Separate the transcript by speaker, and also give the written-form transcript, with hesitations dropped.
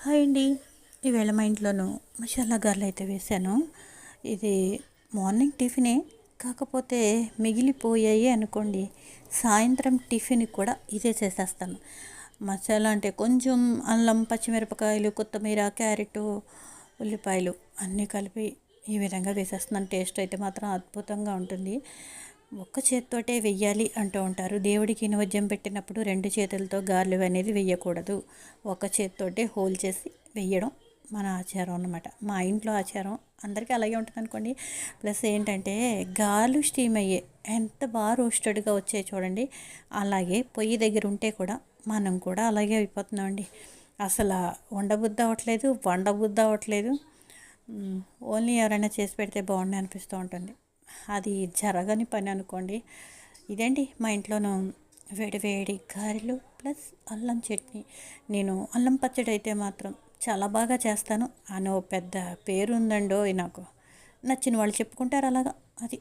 Speaker 1: Hi అండి. ఈవేళ మా ఇంట్లోనూ మసాలా గారెలు అయితే వేశాను. ఇది మార్నింగ్ టిఫినే, కాకపోతే మిగిలిపోయాయి అనుకోండి, సాయంత్రం టిఫిన్ కూడా ఇదే చేసేస్తాను. మసాలా అంటే కొంచెం అల్లం, పచ్చిమిరపకాయలు, కొత్తిమీర, క్యారెట్, ఉల్లిపాయలు అన్నీ కలిపి ఈ విధంగా వేసేస్తున్నాను. టేస్ట్ అయితే మాత్రం అద్భుతంగా ఉంటుంది. ఒక్క చేత్తోటే వెయ్యాలి అంటూ ఉంటారు. దేవుడికి నైవేద్యం పెట్టినప్పుడు రెండు చేతులతో గారెలు అనేది వెయ్యకూడదు. ఒక చేత్తోటే హోల్ చేసి వెయ్యడం మన ఆచారం అన్నమాట. మా ఇంట్లో ఆచారం అందరికీ అలాగే ఉంటుంది అనుకోండి. ప్లస్ ఏంటంటే గారెలు స్టీమ్ అయ్యే ఎంత బాగా రోస్టెడ్గా వచ్చాయి చూడండి. అలాగే పొయ్యి దగ్గర ఉంటే కూడా మనం కూడా అలాగే అయిపోతున్నామండి. అసలు వండబుద్ధి అవ్వట్లేదు, వండబుద్ధి అవ్వట్లేదు. ఓన్లీ ఎవరైనా చేసి పెడితే బాగుండి అనిపిస్తూ ఉంటుంది. అది జరగని పని అనుకోండి. ఇదేంటి మా ఇంట్లోనూ వేడి వేడి గారెలు ప్లస్ అల్లం చట్నీ. నేను అల్లం పచ్చడి అయితే మాత్రం చాలా బాగా చేస్తాను అని ఓ పెద్ద పేరు ఉందండో నాకు. నచ్చిన వాళ్ళు చెప్పుకుంటారు అలాగా. అది